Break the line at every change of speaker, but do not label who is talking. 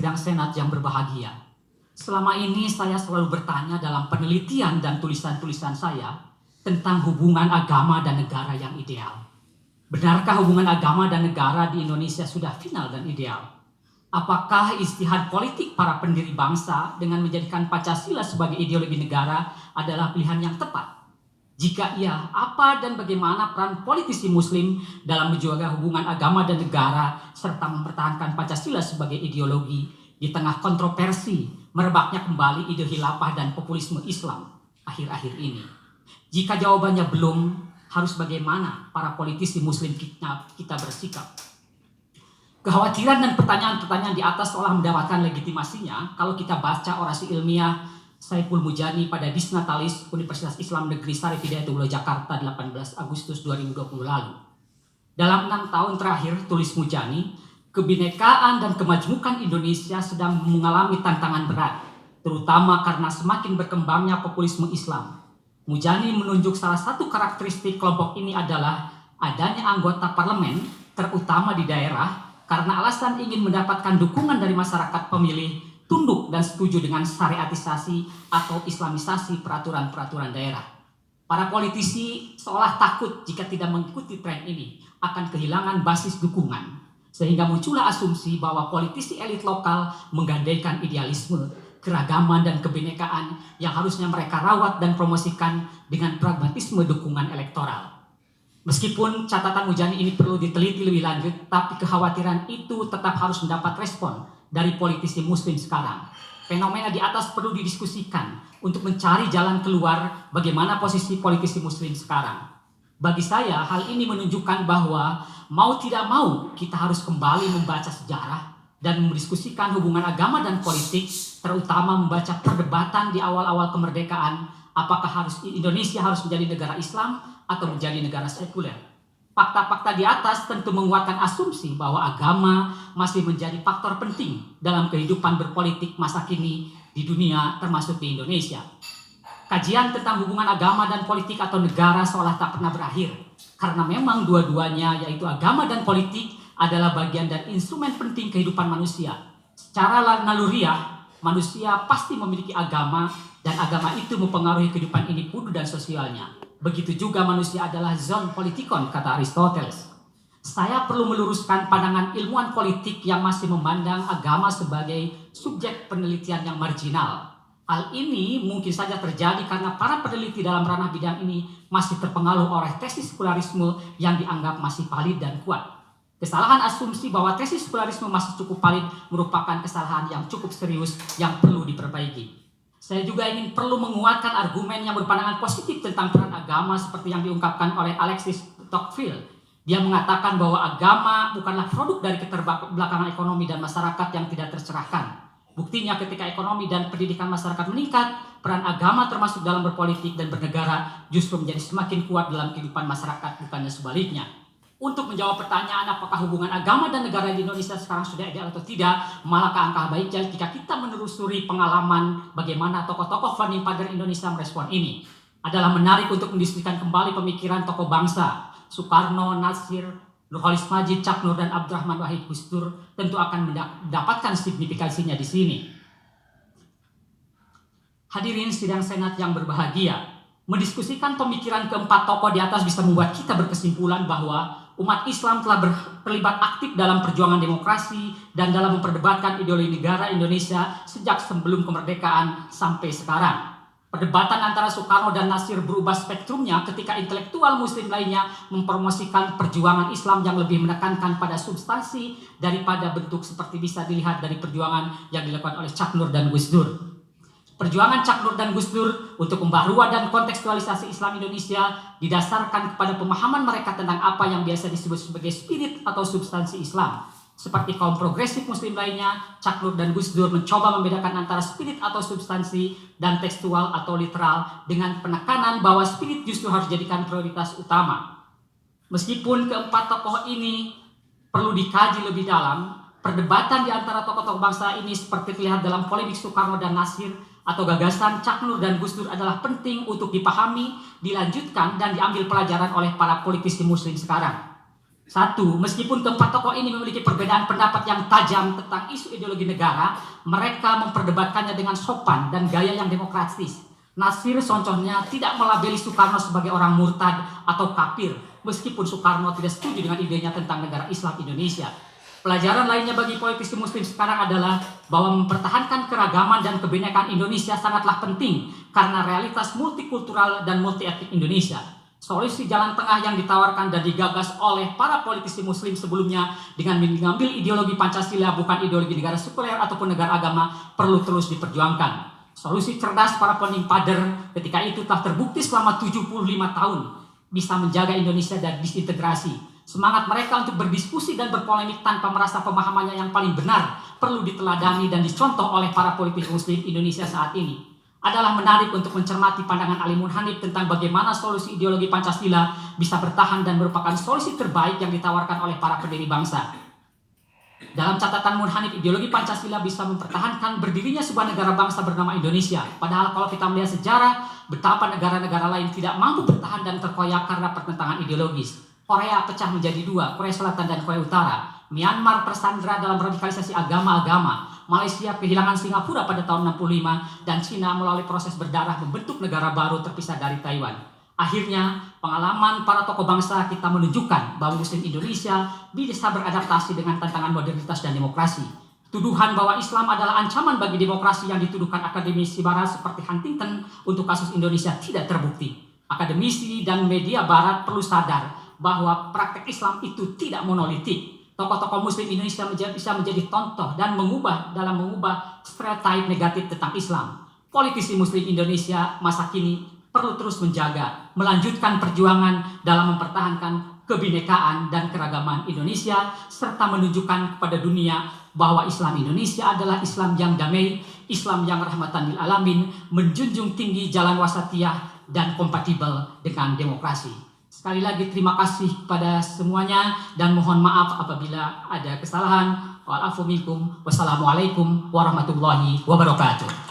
sidang Senat yang berbahagia. Selama ini saya selalu bertanya dalam penelitian dan tulisan-tulisan saya tentang hubungan agama dan negara yang ideal. Benarkah hubungan agama dan negara di Indonesia sudah final dan ideal? Apakah istihad politik para pendiri bangsa dengan menjadikan Pancasila sebagai ideologi negara adalah pilihan yang tepat? Jika iya, apa dan bagaimana peran politisi Muslim dalam menjaga hubungan agama dan negara serta mempertahankan Pancasila sebagai ideologi di tengah kontroversi merebaknya kembali ide khilafah dan populisme Islam akhir-akhir ini? Jika jawabannya belum, harus bagaimana para politisi Muslim kita bersikap? Kekhawatiran dan pertanyaan-pertanyaan di atas seolah mendapatkan legitimasinya kalau kita baca orasi ilmiah Saiful Mujani pada Disnatalis Universitas Islam Negeri Syarif Hidayatullah Jakarta 18 Agustus 2020 lalu. Dalam 6 tahun terakhir, tulis Mujani, kebinekaan dan kemajmukan Indonesia sedang mengalami tantangan berat, terutama karena semakin berkembangnya populisme Islam. Mujani menunjuk salah satu karakteristik kelompok ini adalah adanya anggota parlemen, terutama di daerah, karena alasan ingin mendapatkan dukungan dari masyarakat pemilih, tunduk dan setuju dengan syariatisasi atau islamisasi peraturan-peraturan daerah. Para politisi seolah takut jika tidak mengikuti tren ini akan kehilangan basis dukungan, sehingga muncullah asumsi bahwa politisi elit lokal menggandengkan idealisme, keragaman dan kebinekaan yang harusnya mereka rawat dan promosikan dengan pragmatisme dukungan elektoral. Meskipun catatan Mujani ini perlu diteliti lebih lanjut, tapi kekhawatiran itu tetap harus mendapat respon dari politisi Muslim sekarang. Fenomena di atas perlu didiskusikan untuk mencari jalan keluar bagaimana posisi politisi Muslim sekarang. Bagi saya, hal ini menunjukkan bahwa mau tidak mau kita harus kembali membaca sejarah dan mendiskusikan hubungan agama dan politik, terutama membaca perdebatan di awal-awal kemerdekaan, apakah Indonesia harus menjadi negara Islam atau menjadi negara sekuler. Fakta-fakta di atas tentu menguatkan asumsi bahwa agama masih menjadi faktor penting dalam kehidupan berpolitik masa kini di dunia termasuk di Indonesia. Kajian tentang hubungan agama dan politik atau negara seolah tak pernah berakhir, karena memang dua-duanya yaitu agama dan politik adalah bagian dan instrumen penting kehidupan manusia. Secara naluriah, manusia pasti memiliki agama dan agama itu mempengaruhi kehidupan individu dan sosialnya. Begitu juga manusia adalah zoon politikon, kata Aristoteles. Saya perlu meluruskan pandangan ilmuwan politik yang masih memandang agama sebagai subjek penelitian yang marginal. Hal ini mungkin saja terjadi karena para peneliti dalam ranah bidang ini masih terpengaruh oleh tesis sekularisme yang dianggap masih valid dan kuat. Kesalahan asumsi bahwa tesis sekularisme masih cukup valid merupakan kesalahan yang cukup serius yang perlu diperbaiki. Saya juga perlu menguatkan argumen yang berpandangan positif tentang peran agama seperti yang diungkapkan oleh Alexis Tocqueville. Dia mengatakan bahwa agama bukanlah produk dari keterbelakangan ekonomi dan masyarakat yang tidak tercerahkan. Buktinya ketika ekonomi dan pendidikan masyarakat meningkat, peran agama termasuk dalam berpolitik dan bernegara justru menjadi semakin kuat dalam kehidupan masyarakat, bukannya sebaliknya. Untuk menjawab pertanyaan apakah hubungan agama dan negara di Indonesia sekarang sudah ideal atau tidak, malah alangkah baiknya jika kita menelusuri pengalaman bagaimana tokoh-tokoh founding father Indonesia merespon ini. Adalah menarik untuk mendiskusikan kembali pemikiran tokoh bangsa, Soekarno, Nasir, Nurholis Majid, Cak Nur, dan Abdurrahman Wahid Gus Dur tentu akan mendapatkan signifikansinya di sini. Hadirin sidang Senat yang berbahagia, mendiskusikan pemikiran keempat tokoh di atas bisa membuat kita berkesimpulan bahwa umat Islam telah terlibat aktif dalam perjuangan demokrasi dan dalam memperdebatkan ideologi negara Indonesia sejak sebelum kemerdekaan sampai sekarang. Perdebatan antara Soekarno dan Nasir berubah spektrumnya ketika intelektual Muslim lainnya mempromosikan perjuangan Islam yang lebih menekankan pada substansi daripada bentuk seperti bisa dilihat dari perjuangan yang dilakukan oleh Cak Nur dan Gus Dur. Perjuangan Cak Nur dan Gus Dur untuk pembaharuan dan kontekstualisasi Islam Indonesia didasarkan kepada pemahaman mereka tentang apa yang biasa disebut sebagai spirit atau substansi Islam. Seperti kaum progresif Muslim lainnya, Cak Nur dan Gus Dur mencoba membedakan antara spirit atau substansi dan tekstual atau literal dengan penekanan bahwa spirit justru harus dijadikan prioritas utama. Meskipun keempat tokoh ini perlu dikaji lebih dalam, perdebatan di antara tokoh-tokoh bangsa ini seperti terlihat dalam polemik Soekarno dan Nasir atau gagasan Cak Nur dan Gus Dur adalah penting untuk dipahami, dilanjutkan, dan diambil pelajaran oleh para politisi Muslim sekarang. Satu, meskipun keempat tokoh ini memiliki perbedaan pendapat yang tajam tentang isu ideologi negara, mereka memperdebatkannya dengan sopan dan gaya yang demokratis. Nasir contohnya tidak melabeli Soekarno sebagai orang murtad atau kafir, meskipun Soekarno tidak setuju dengan idenya tentang negara Islam Indonesia. Pelajaran lainnya bagi politisi muslim sekarang adalah bahwa mempertahankan keragaman dan kebinekaan Indonesia sangatlah penting karena realitas multikultural dan multietnik Indonesia. Solusi jalan tengah yang ditawarkan dan digagas oleh para politisi muslim sebelumnya dengan mengambil ideologi Pancasila bukan ideologi negara sekuler ataupun negara agama perlu terus diperjuangkan. Solusi cerdas para founding father ketika itu telah terbukti selama 75 tahun bisa menjaga Indonesia dari disintegrasi. Semangat mereka untuk berdiskusi dan berpolemik tanpa merasa pemahamannya yang paling benar perlu diteladani dan dicontoh oleh para politisi muslim Indonesia saat ini. Adalah menarik untuk mencermati pandangan Ali Munhanif tentang bagaimana solusi ideologi Pancasila bisa bertahan dan merupakan solusi terbaik yang ditawarkan oleh para pendiri bangsa. Dalam catatan Munhanif, ideologi Pancasila bisa mempertahankan berdirinya sebuah negara bangsa bernama Indonesia. Padahal kalau kita melihat sejarah, betapa negara-negara lain tidak mampu bertahan dan terkoyak karena pertentangan ideologis. Korea pecah menjadi dua, Korea Selatan dan Korea Utara. Myanmar tersandra dalam radikalisasi agama-agama. Malaysia kehilangan Singapura pada tahun 65 dan Cina melalui proses berdarah membentuk negara baru terpisah dari Taiwan. Akhirnya, pengalaman para tokoh bangsa kita menunjukkan bahwa Muslim Indonesia bisa beradaptasi dengan tantangan modernitas dan demokrasi. Tuduhan bahwa Islam adalah ancaman bagi demokrasi yang dituduhkan akademisi barat seperti Huntington untuk kasus Indonesia tidak terbukti. Akademisi dan media barat perlu sadar bahwa praktek Islam itu tidak monolitik. Tokoh-tokoh muslim Indonesia bisa menjadi contoh dan mengubah stereotip negatif tentang Islam. Politisi muslim Indonesia masa kini perlu terus menjaga, melanjutkan perjuangan dalam mempertahankan kebinekaan dan keragaman Indonesia serta menunjukkan kepada dunia bahwa Islam Indonesia adalah Islam yang damai, Islam yang rahmatan lil alamin, menjunjung tinggi jalan wasatiyah dan kompatibel dengan demokrasi. Sekali lagi terima kasih kepada semuanya dan mohon maaf apabila ada kesalahan. Wa'alafu minkum. Wassalamualaikum warahmatullahi wabarakatuh.